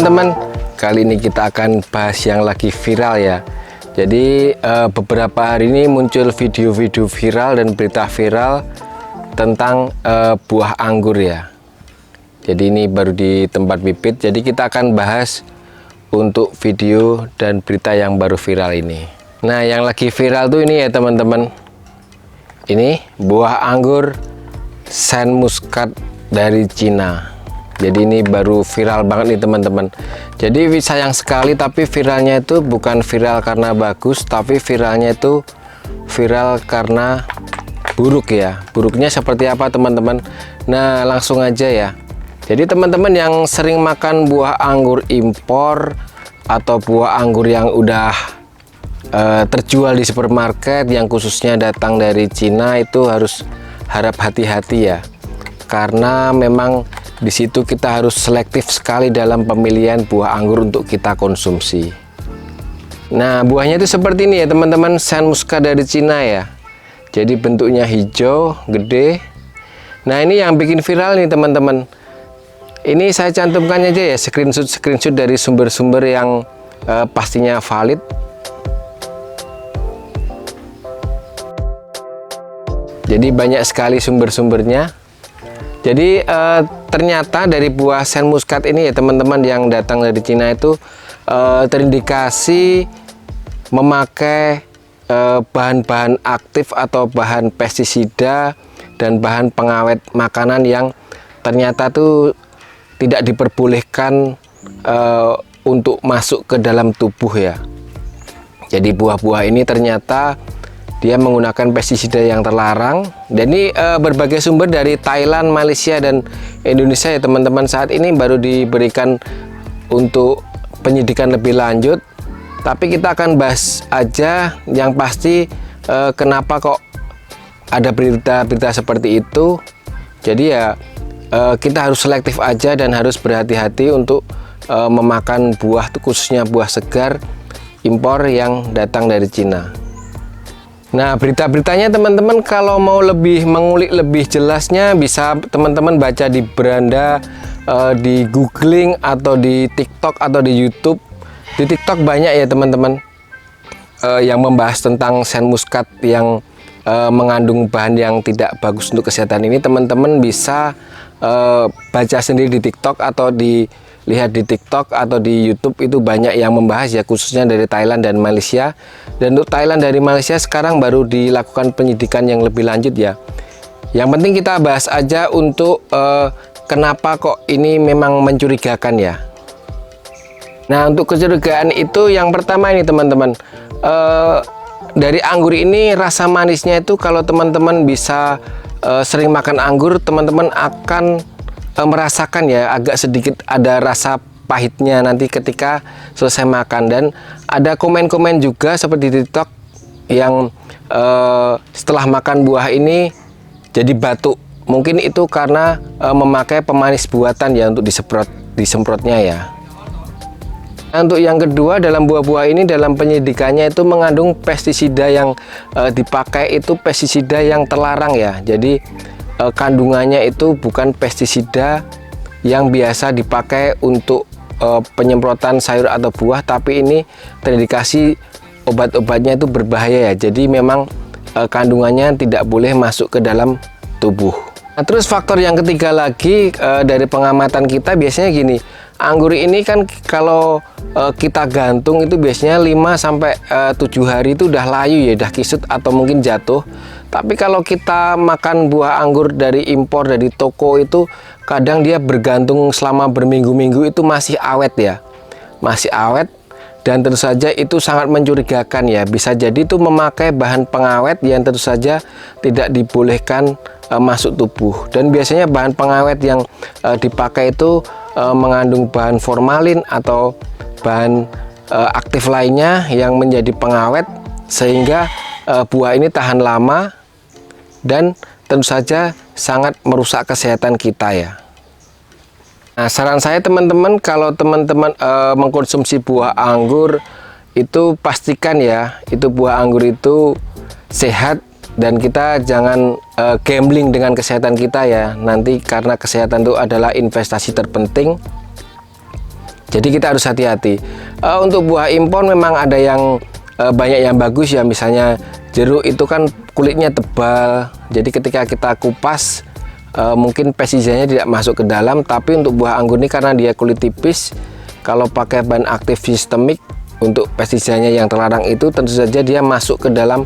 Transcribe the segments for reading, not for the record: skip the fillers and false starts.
teman-teman, kali ini kita akan bahas yang lagi viral ya. Jadi beberapa hari ini muncul video-video viral dan berita viral tentang buah anggur ya. Jadi ini baru di tempat bibit, jadi kita akan bahas untuk video dan berita yang baru viral ini. Nah, yang lagi viral tuh ini ya teman-teman. Ini buah anggur Saint Muscat dari Cina. Jadi ini baru viral banget nih teman-teman. Jadi sayang sekali, tapi viralnya itu bukan viral karena bagus, tapi viralnya itu viral karena buruk ya. Buruknya seperti apa teman-teman? Nah, langsung aja ya. Jadi teman-teman yang sering makan buah anggur impor atau buah anggur yang udah terjual di supermarket yang khususnya datang dari Cina, itu harus harap hati-hati ya. Karena memang di situ kita harus selektif sekali dalam pemilihan buah anggur untuk kita konsumsi. Nah, buahnya itu seperti ini ya teman-teman, Saint Muscat dari Cina ya. Jadi bentuknya hijau, gede. Nah, ini yang bikin viral nih teman-teman. Ini saya cantumkan aja ya screenshot dari sumber-sumber yang pastinya valid. Jadi banyak sekali sumber-sumbernya. Jadi ternyata dari buah Saint Muscat ini ya teman-teman yang datang dari Cina itu terindikasi memakai bahan-bahan aktif atau bahan pestisida dan bahan pengawet makanan yang ternyata tuh tidak diperbolehkan untuk masuk ke dalam tubuh ya. Jadi buah-buah ini ternyata dia menggunakan pestisida yang terlarang, dan ini berbagai sumber dari Thailand, Malaysia, dan Indonesia ya teman-teman. Saat ini baru diberikan untuk penyidikan lebih lanjut, tapi kita akan bahas aja yang pasti kenapa kok ada berita-berita seperti itu. Jadi ya kita harus selektif aja dan harus berhati-hati untuk memakan buah, khususnya buah segar impor yang datang dari Cina. Nah, berita-beritanya teman-teman kalau mau lebih mengulik lebih jelasnya bisa teman-teman baca di beranda, di googling atau di TikTok atau di YouTube. Di TikTok banyak ya teman-teman yang membahas tentang Saint Muscat yang mengandung bahan yang tidak bagus untuk kesehatan. Ini teman-teman bisa baca sendiri di TikTok atau dilihat di TikTok atau di YouTube, itu banyak yang membahas ya, khususnya dari Thailand dan Malaysia. Dan untuk Thailand dari Malaysia sekarang baru dilakukan penyidikan yang lebih lanjut ya. Yang penting kita bahas aja untuk kenapa kok ini memang mencurigakan ya. Nah, untuk kecurigaan itu yang pertama ini teman-teman, dari anggur ini rasa manisnya itu kalau teman-teman bisa sering makan anggur, teman-teman akan merasakan ya agak sedikit ada rasa pahitnya nanti ketika selesai makan. Dan ada komen-komen juga seperti di TikTok yang setelah makan buah ini jadi batuk. Mungkin itu karena memakai pemanis buatan ya untuk disemprotnya ya. Nah, untuk yang kedua, dalam buah-buah ini dalam penyidikannya itu mengandung pestisida yang dipakai itu pestisida yang terlarang ya. Jadi kandungannya itu bukan pestisida yang biasa dipakai untuk penyemprotan sayur atau buah, tapi ini terindikasi obat-obatnya itu berbahaya ya. Jadi memang kandungannya tidak boleh masuk ke dalam tubuh. Nah, terus faktor yang ketiga lagi dari pengamatan kita biasanya gini, anggur ini kan kalau kita gantung itu biasanya 5-7 hari itu udah layu ya, udah kisut atau mungkin jatuh. Tapi kalau kita makan buah anggur dari impor dari toko itu kadang dia bergantung selama berminggu-minggu itu masih awet ya. Masih awet, dan tentu saja itu sangat mencurigakan ya. Bisa jadi itu memakai bahan pengawet yang tentu saja tidak dibolehkan masuk tubuh. Dan biasanya bahan pengawet yang dipakai itu mengandung bahan formalin atau bahan aktif lainnya yang menjadi pengawet, sehingga buah ini tahan lama dan tentu saja sangat merusak kesehatan kita ya. Nah, saran saya teman-teman, kalau teman-teman mengkonsumsi buah anggur itu pastikan ya itu buah anggur itu sehat, dan kita jangan gambling dengan kesehatan kita ya nanti, karena kesehatan itu adalah investasi terpenting. Jadi kita harus hati-hati. Untuk buah impor memang ada yang banyak yang bagus ya, misalnya jeruk itu kan kulitnya tebal, jadi ketika kita kupas mungkin pestisidanya tidak masuk ke dalam. Tapi untuk buah anggur ini karena dia kulit tipis, kalau pakai bahan aktif sistemik untuk pestisidanya yang terlarang itu tentu saja dia masuk ke dalam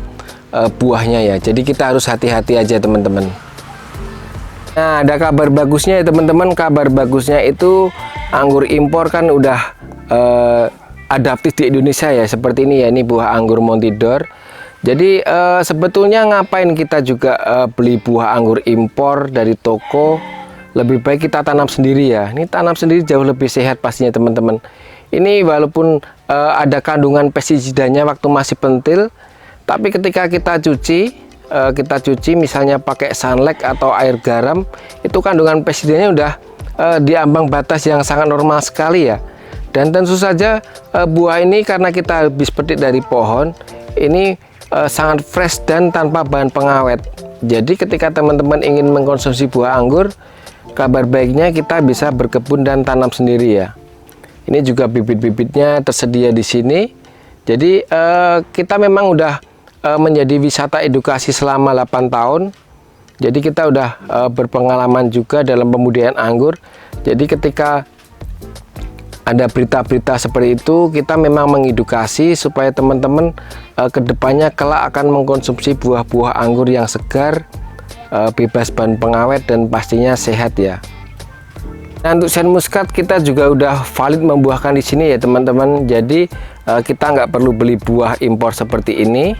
buahnya ya. Jadi kita harus hati-hati aja teman-teman. Nah, ada kabar bagusnya ya teman-teman. Kabar bagusnya itu anggur impor kan udah adaptif di Indonesia ya, seperti ini ya. Ini buah anggur Montidor. Jadi sebetulnya ngapain kita juga beli buah anggur impor dari toko? Lebih baik kita tanam sendiri ya. Ini tanam sendiri jauh lebih sehat pastinya teman-teman. Ini walaupun ada kandungan pestisidanya waktu masih pentil, tapi ketika kita cuci misalnya pakai sunlight atau air garam, itu kandungan pestisidanya udah di ambang batas yang sangat normal sekali ya. Dan tentu saja buah ini karena kita habis petik dari pohon, ini sangat fresh dan tanpa bahan pengawet. Jadi ketika teman-teman ingin mengkonsumsi buah anggur, kabar baiknya kita bisa berkebun dan tanam sendiri ya. Ini juga bibit-bibitnya tersedia di sini. Jadi kita memang udah menjadi wisata edukasi selama 8 tahun. Jadi kita udah berpengalaman juga dalam pembudidayaan anggur. Jadi ketika ada berita-berita seperti itu, kita memang mengedukasi supaya teman-teman kedepannya kelak akan mengkonsumsi buah-buah anggur yang segar, bebas bahan pengawet dan pastinya sehat ya. Nah, untuk sen muskat kita juga udah valid membuahkan di sini ya teman-teman. Jadi kita nggak perlu beli buah impor seperti ini.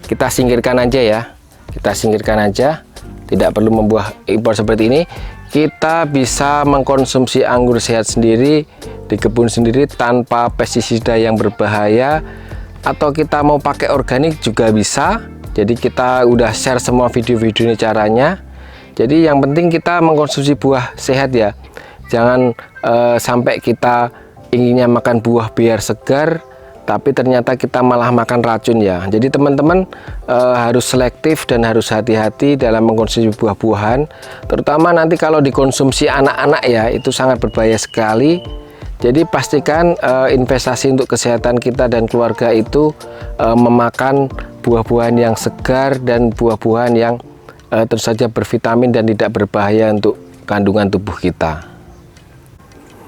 Kita singkirkan aja ya. Kita singkirkan aja. Tidak perlu membuah impor seperti ini. Kita bisa mengkonsumsi anggur sehat sendiri di kebun sendiri tanpa pestisida yang berbahaya. Atau kita mau pakai organik juga bisa. Jadi kita udah share semua video-video ini caranya. Jadi yang penting kita mengkonsumsi buah sehat ya. Jangan sampai kita inginnya makan buah biar segar, tapi ternyata kita malah makan racun ya. Jadi teman-teman harus selektif dan harus hati-hati dalam mengkonsumsi buah-buahan, terutama nanti kalau dikonsumsi anak-anak ya, itu sangat berbahaya sekali. Jadi pastikan investasi untuk kesehatan kita dan keluarga itu memakan buah-buahan yang segar dan buah-buahan yang tentu saja bervitamin dan tidak berbahaya untuk kandungan tubuh kita.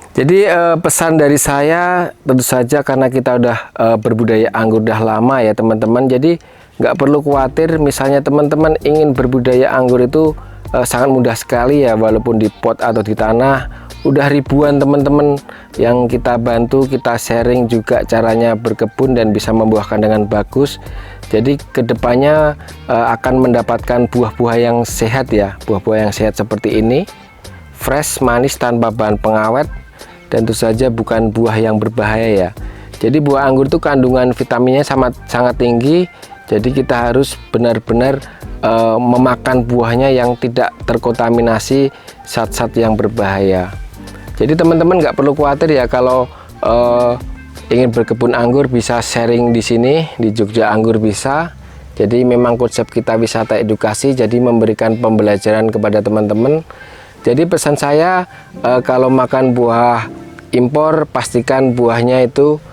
Jadi pesan dari saya tentu saja karena kita udah berbudidaya anggur udah lama ya teman-teman. Jadi nggak perlu khawatir misalnya teman-teman ingin berbudidaya anggur itu sangat mudah sekali ya, walaupun di pot atau di tanah. Udah ribuan teman-teman yang kita bantu, kita sharing juga caranya berkebun dan bisa membuahkan dengan bagus. Jadi kedepannya akan mendapatkan buah-buah yang sehat ya, buah-buah yang sehat seperti ini, fresh, manis, tanpa bahan pengawet. Dan tentu saja bukan buah yang berbahaya ya. Jadi buah anggur itu kandungan vitaminnya sangat tinggi. Jadi kita harus benar-benar memakan buahnya yang tidak terkontaminasi zat-zat yang berbahaya. Jadi teman-teman nggak perlu khawatir ya kalau ingin berkebun anggur, bisa sharing di sini di Jogja Anggur bisa. Jadi memang konsep kita wisata edukasi, jadi memberikan pembelajaran kepada teman-teman. Jadi pesan saya kalau makan buah impor pastikan buahnya itu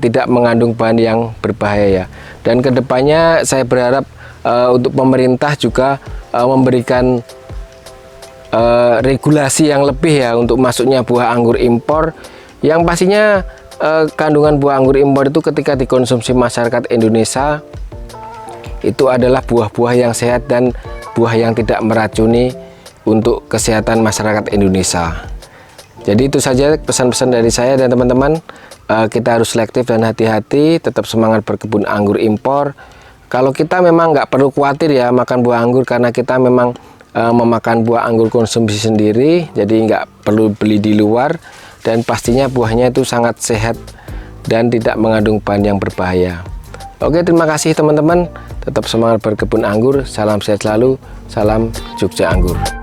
tidak mengandung bahan yang berbahaya ya. Dan kedepannya saya berharap untuk pemerintah juga memberikan regulasi yang lebih ya untuk masuknya buah anggur impor. Yang pastinya kandungan buah anggur impor itu ketika dikonsumsi masyarakat Indonesia itu adalah buah-buah yang sehat dan buah yang tidak meracuni untuk kesehatan masyarakat Indonesia. Jadi itu saja pesan-pesan dari saya dan teman-teman. Kita harus selektif dan hati-hati, tetap semangat berkebun anggur impor. Kalau kita memang nggak perlu khawatir ya makan buah anggur, karena kita memang memakan buah anggur konsumsi sendiri, jadi nggak perlu beli di luar. Dan pastinya buahnya itu sangat sehat dan tidak mengandung bahan yang berbahaya. Oke, terima kasih teman-teman. Tetap semangat berkebun anggur. Salam sehat selalu. Salam Jogja Anggur.